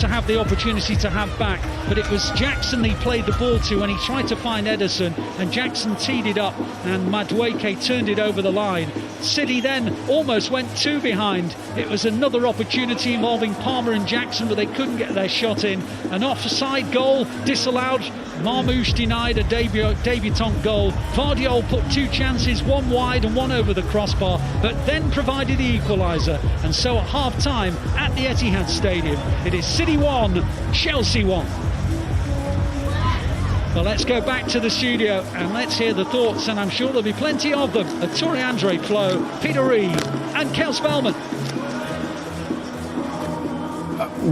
to have the opportunity to have back, but it was Jackson he played the ball to and he tried to find Ederson, and Jackson teed it up and Madueke turned it over the line. City then almost went two behind. It was another opportunity involving Palmer and Jackson, but they couldn't get their shot in. An offside goal disallowed. Marmoush denied a debutant goal. Vardiol put two chances, one wide and one over the crossbar, but then provided the equaliser. And so at half-time at the Etihad Stadium, it is City 1, Chelsea 1. Well, let's go back to the studio and let's hear the thoughts, and I'm sure there'll be plenty of them, of Andre-Flo, Peter Reid and Kel Spellman.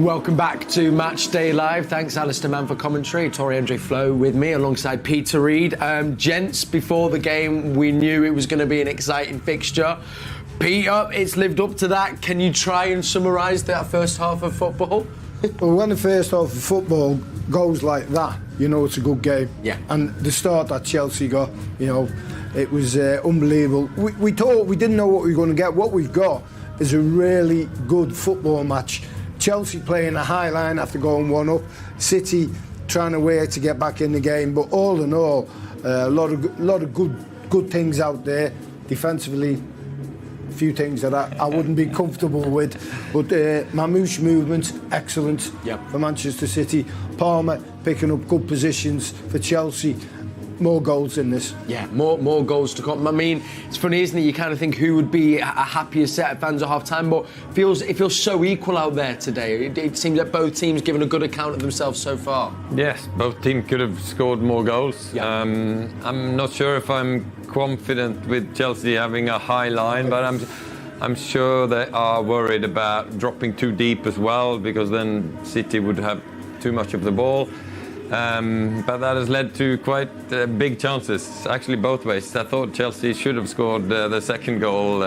Welcome back to Matchday Live. Thanks, Alistair Mann, for commentary. Andre-Flo with me alongside Peter Reid. Gents, before the game, we knew it was going to be an exciting fixture. Peter, it's lived up to that. Can you try and summarise that first half of football? Well, when the first half of football goes like that, you know it's a good game. Yeah. And the start that Chelsea got, you know, it was unbelievable. We thought we didn't know what we were going to get. What we've got is a really good football match. Chelsea playing a high line after going 1-up. City trying to wait to get back in the game. But all in all, a lot of good things out there. Defensively, a few things that I wouldn't be comfortable with. But Marmoush movement, excellent for Manchester City. Palmer picking up good positions for Chelsea. More goals in this. Yeah, more goals to come. I mean, it's funny, isn't it? You kind of think who would be a happier set of fans at half-time, but it feels so equal out there today. It seems that both teams giving a good account of themselves so far. Yes, both teams could have scored more goals. Yeah. I'm not sure if I'm confident with Chelsea having a high line, but I'm sure they are worried about dropping too deep as well, because then City would have too much of the ball. But that has led to quite big chances, actually both ways. I thought Chelsea should have scored the second goal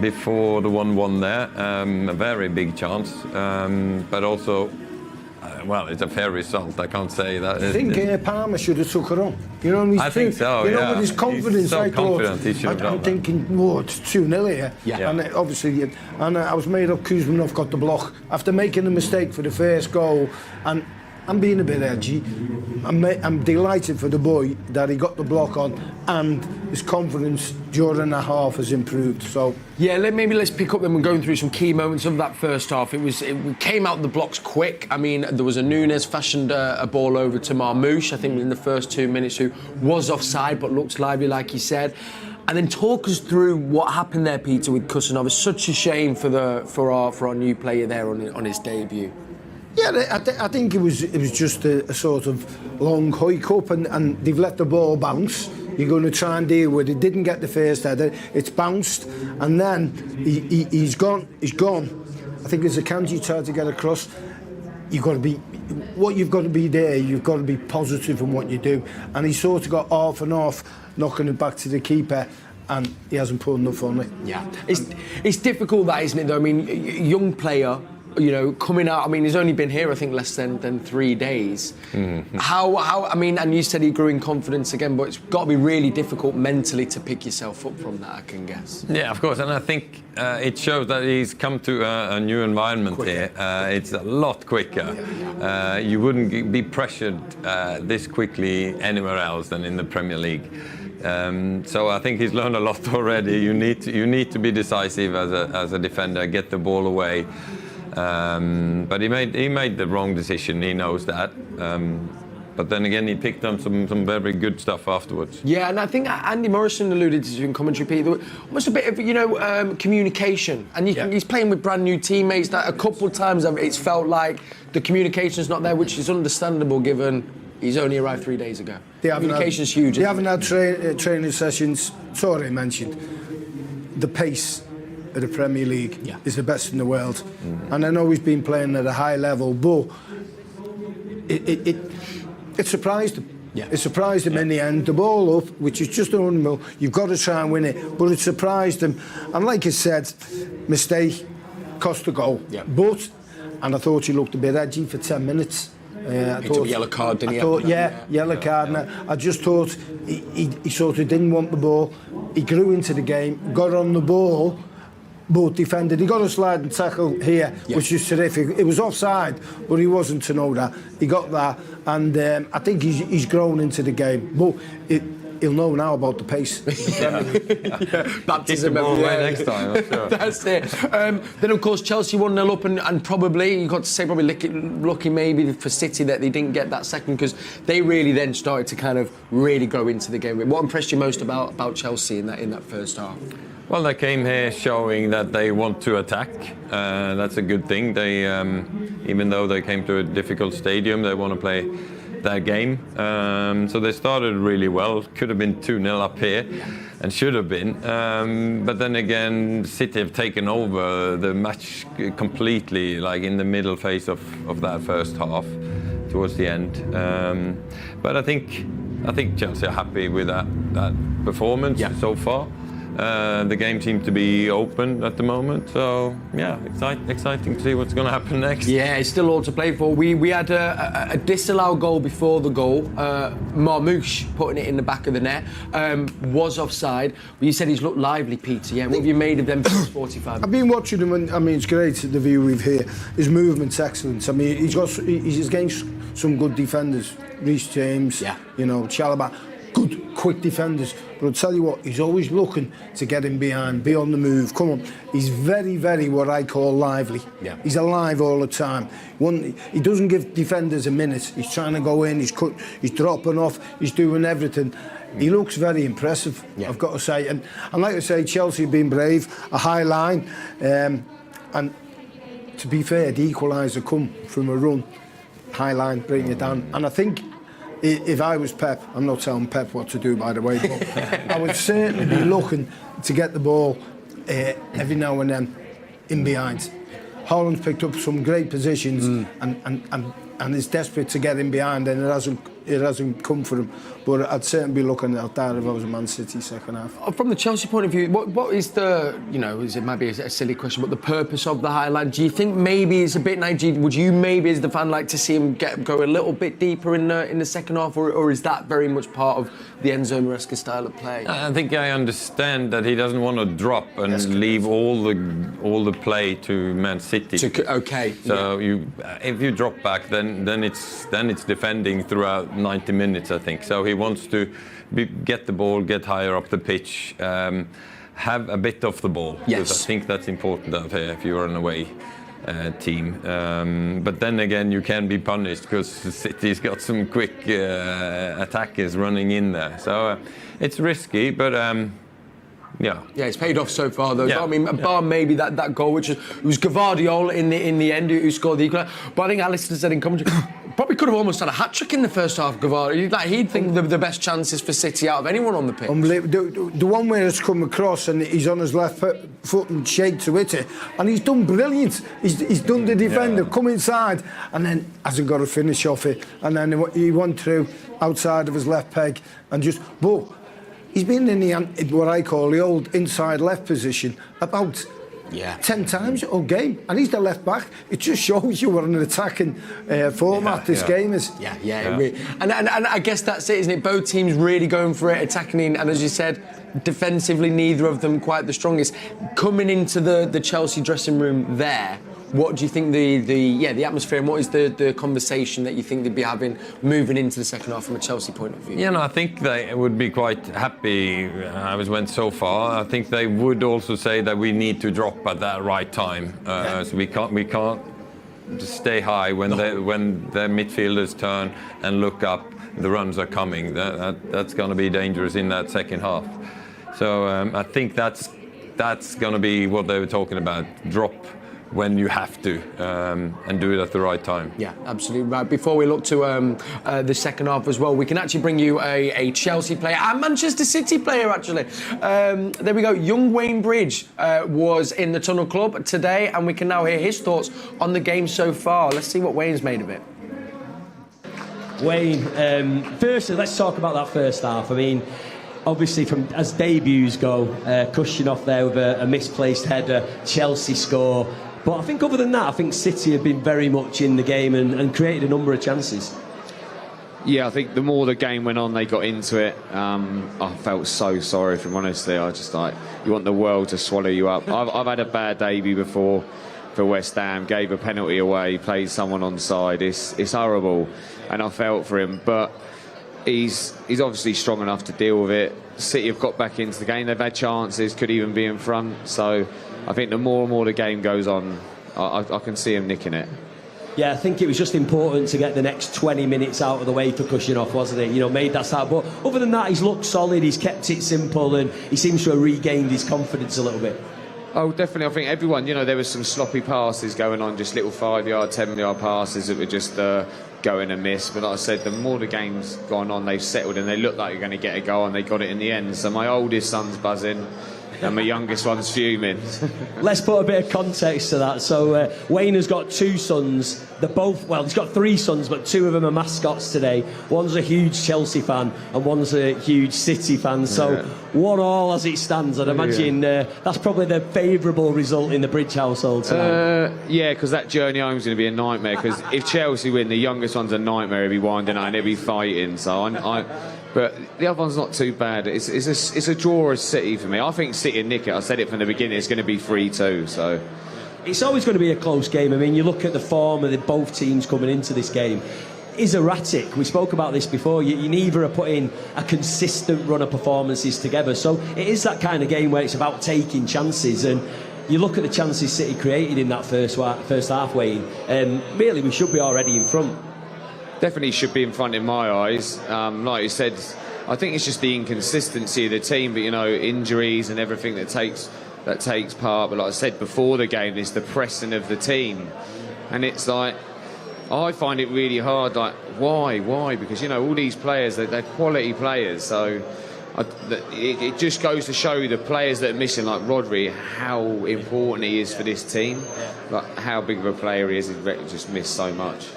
before the 1-1 there. A very big chance, but also, well, it's a fair result. I can't say that. I think Palmer should have took her on. You know, I think so, you know, yeah. with his confidence, He's so I confident he should have done I'm that. thinking, oh, it's 2-0 here. Yeah. And obviously, and I was made up. Kuzmanov got the block after making a mistake for the first goal, and I'm being a bit edgy. I'm delighted for the boy that he got the block on, and his confidence during the half has improved. So yeah, maybe let's pick up then. We're going through some key moments of that first half. We came out the blocks quick. I mean, there was a Nunes fashioned a ball over to Marmoush, I think in the first 2 minutes, who was offside but looked lively, like he said. And then talk us through what happened there, Peter, with Kusanov. It's such a shame for our new player there on his debut. yeah, I think it was just a sort of long hike up, and they've let the ball bounce. You're going to try and deal with it. Didn't get the first header. It's bounced, and then he's gone. He's gone. I think as a Kanji tried to get across. You've got to be there. You've got to be positive in what you do. And he sort of got off and off, knocking it back to the keeper, and he hasn't put enough on it. Yeah, it's difficult, that, isn't it? Though, I mean, young player. You know, coming out. I mean, he's only been here, I think, less than 3 days. Mm-hmm. How? I mean, and you said he grew in confidence again, but it's got to be really difficult mentally to pick yourself up from that, I can guess. Yeah, of course, and I think it shows that he's come to a new environment here. It's a lot quicker. You wouldn't be pressured this quickly anywhere else than in the Premier League. So I think he's learned a lot already. You need to be decisive as a defender, get the ball away. But he made the wrong decision. He knows that. But then again, he picked up some very good stuff afterwards. Yeah, and I think Andy Morrison alluded to in commentary, Peter, almost a bit of communication. And he's playing with brand new teammates. That a couple of times it's felt like the communication's not there, which is understandable given he's only arrived 3 days ago. Communication's huge. They haven't had training sessions. Sorry, I mentioned the pace of the Premier League is the best in the world. Mm-hmm. And I know he's been playing at a high level, but it surprised him. Yeah. It surprised him in the end. The ball up, which is just unreal. You've got to try and win it, but it surprised him. And like I said, mistake cost a goal. Yeah. But, and I thought he looked a bit edgy for 10 minutes. He took a yellow card, didn't he? Yellow card. And I just thought he sort of didn't want the ball. He grew into the game, got on the ball, both defended. He got a sliding tackle here, which is terrific. It was offside, but he wasn't to know that. He got that, and I think he's grown into the game. But he'll know now about the pace. Baptism of the next time, I'm sure. That's it. Then, of course, Chelsea 1-0 up, and probably, you've got to say, probably lucky maybe for City that they didn't get that second, because they really then started to kind of really go into the game. What impressed you most about Chelsea in that first half? Well, they came here showing that they want to attack. That's a good thing. They, even though they came to a difficult stadium, they want to play their game. So they started really well. Could have been 2-0 up here, and should have been. But then again, City have taken over the match completely, like in the middle phase of that first half, towards the end. But I think Chelsea are happy with that performance so far. The game seems to be open at the moment, so yeah, exciting to see what's going to happen next. Yeah, it's still all to play for. We had a disallowed goal before the goal. Marmoush putting it in the back of the net was offside. But you said he's looked lively, Peter. Yeah, what have you made of them first 45? I've been watching him, and I mean, it's great the view we've here. His movement's excellent. I mean, he's against some good defenders. Reece James, you know, Chalobah. Good, quick defenders. But I'll tell you what, he's always looking to get in behind, be on the move, come on. He's very, very what I call lively. Yeah. He's alive all the time. He doesn't give defenders a minute. He's trying to go in, he's dropping off, he's doing everything. He looks very impressive, I've got to say. And like I say, Chelsea have been brave, a high line. And to be fair, the equaliser come from a run, high line, bring it down. And I think, if I was Pep, I'm not telling Pep what to do, by the way, but I would certainly be looking to get the ball every now and then in behind. Holland's picked up some great positions and is desperate to get in behind, and it hasn't come for him. But I'd certainly be looking at that if I was a Man City second half. From the Chelsea point of view, what is the, you know, it might be a silly question, but the purpose of the highline? Do you think maybe it's a bit naive? Would you maybe, as the fan, like to see him go a little bit deeper in the second half, or is that very much part of the Enzo Maresca style of play? I think I understand that he doesn't want to drop and leave all the play to Man City. So if you drop back, then it's defending throughout 90 minutes, I think. So he wants to get the ball, get higher up the pitch, have a bit of the ball. Because I think that's important out here if you're an away team. But then again, you can be punished because City's got some quick attackers running in there. So it's risky, but yeah, it's paid off so far though. I mean, bar maybe that goal, which was Gvardiol in the end who scored the equaliser. But I think Alistair said in commentary, probably could have almost had a hat-trick in the first half, Gvardiol. Like, he'd think the best chances for City out of anyone on the pitch. The one where it's come across and he's on his left foot and shake to hit it, and he's done brilliant. He's done the defender, come inside, and then hasn't got a finish off it. And then he went through outside of his left peg and just... But he's been in what I call the old inside left position about 10 times all game, and he's the left back. It just shows you what an attacking format this game is. Really. And I guess that's it, isn't it? Both teams really going for it, attacking, and as you said, defensively, neither of them quite the strongest. Coming into the Chelsea dressing room there, what do you think the atmosphere, and what is the conversation that you think they'd be having moving into the second half from a Chelsea point of view? I think they would be quite happy. I went so far. I think they would also say that we need to drop at that right time. So we can't just stay high when their midfielders turn and look up. The runs are coming. That's going to be dangerous in that second half. So I think that's going to be what they were talking about. Drop when you have to, and do it at the right time. Yeah, absolutely right. Before we look to the second half as well, we can actually bring you a Chelsea player and Manchester City player, actually. There we go. Young Wayne Bridge was in the Tunnel Club today, and we can now hear his thoughts on the game so far. Let's see what Wayne's made of it. Wayne, firstly, let's talk about that first half. I mean, obviously, as debuts go, Kushinov there with a misplaced header, Chelsea score. But I think other than that, I think City have been very much in the game and created a number of chances. Yeah, I think the more the game went on, they got into it. I felt so sorry for him, honestly. I just like, you want the world to swallow you up. I've had a bad debut before for West Ham, gave a penalty away, played someone onside. It's horrible, and I felt for him. But he's obviously strong enough to deal with it. City have got back into the game. They've had chances, could even be in front. So I think the more and more the game goes on, I can see him nicking it. Yeah, I think it was just important to get the next 20 minutes out of the way for Kushinov, wasn't it? You know, made that start. But other than that, he's looked solid, he's kept it simple, and he seems to have regained his confidence a little bit. Oh, definitely. I think everyone, there was some sloppy passes going on, just little 5-yard, 10-yard passes that were just going and miss. But like I said, the more the game's gone on, they've settled and they look like you're going to get a goal, and they got it in the end. So my oldest son's buzzing. And my youngest one's fuming. Let's put a bit of context to that. So Wayne has got 2 sons. They're both, well, he's got 3 sons, but 2 of them are mascots today. One's a huge Chelsea fan and one's a huge City fan. So 1-1 as it stands. I'd imagine that's probably the favourable result in the Bridge household tonight. Yeah, because that journey home is going to be a nightmare. Because if Chelsea win, the youngest one's a nightmare. He'll be winding out and he'll be fighting. So but the other one's not too bad. It's a draw as City for me. I think City and nick it. I said it from the beginning. It's going to be 3-2. So it's always going to be a close game. I mean, you look at the form of both teams coming into this game. It's erratic. We spoke about this before. You neither are putting a consistent run of performances together. So it is that kind of game where it's about taking chances. And you look at the chances City created in that first half, Wayne. Really, we should be already in front. Definitely should be in front in my eyes. Like you said, I think it's just the inconsistency of the team, but injuries and everything that takes part. But like I said before the game, it's the pressing of the team, and it's like I find it really hard. Like why? Because all these players, they're quality players. So it just goes to show you the players that are missing, like Rodri, how important he is for this team. Like how big of a player he is. He's just missed so much.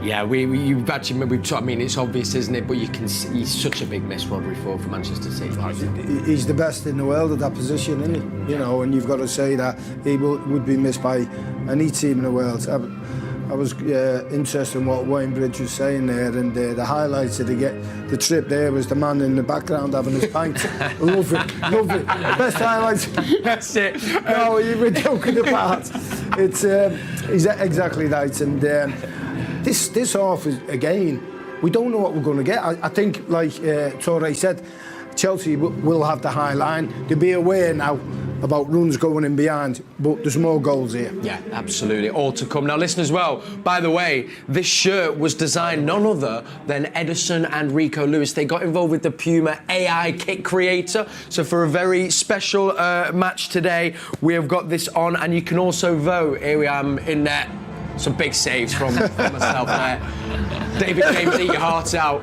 Yeah, we've actually, I mean, it's obvious, isn't it? But you can see he's such a big miss, Rodri, for Manchester City. He's the best in the world at that position, isn't he? And you've got to say that he would be missed by any team in the world. I was interested in what Wayne Bridge was saying there, and the highlights of the trip there was the man in the background having his pint. Love it. Best highlights. That's it. No, you were joking apart. It's exactly that, and this half is, again, we don't know what we're going to get. I think, like Torre said, Chelsea will have the high line. They'll be aware now about runs going in behind, but there's more goals here. Yeah, absolutely. All to come. Now, listen as well, by the way, this shirt was designed none other than Edison and Rico Lewis. They got involved with the Puma AI kit creator. So for a very special match today, we have got this on, and you can also vote. Here we are in there. Some big saves from myself there. David James, eat your heart out.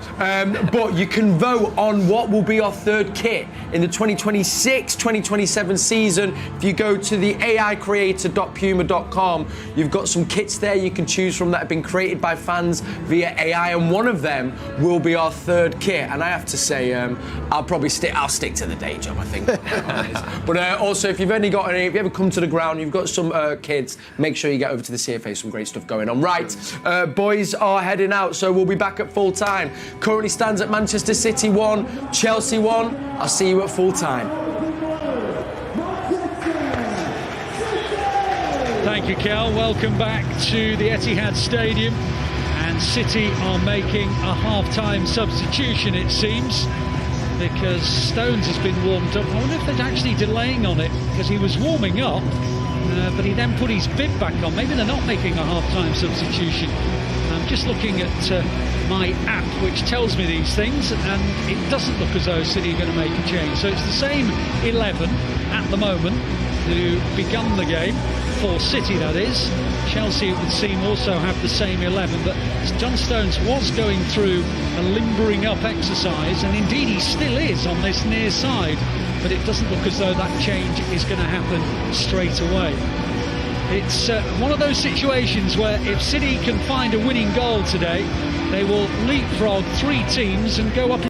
But you can vote on what will be our 3rd kit in the 2026-2027 season. If you go to the aicreator.puma.com, you've got some kits there you can choose from that have been created by fans via AI, and one of them will be our 3rd kit. And I have to say, I'll stick to the day job, I think. But also, if you've ever come to the ground, you've got some kids, make sure you get over to the CFA. Some great stuff going on. Right, boys are heading out, so we'll be back at full time. Currently stands at Manchester City 1, Chelsea 1. I'll see you at full time. Thank you, Kel. Welcome back to the Etihad Stadium. And City are making a half-time substitution, it seems, because Stones has been warmed up. I wonder if they're actually delaying on it, because he was warming up, but he then put his bib back on. Maybe they're not making a half-time substitution. I'm just looking at my app, which tells me these things, and it doesn't look as though City are going to make a change. So it's the same 11 at the moment who begun the game, for City that is. Chelsea, it would seem, also have the same 11, but John Stones was going through a limbering up exercise, and indeed he still is on this near side, but it doesn't look as though that change is going to happen straight away. It's one of those situations where if City can find a winning goal today, they will leapfrog 3 teams and go up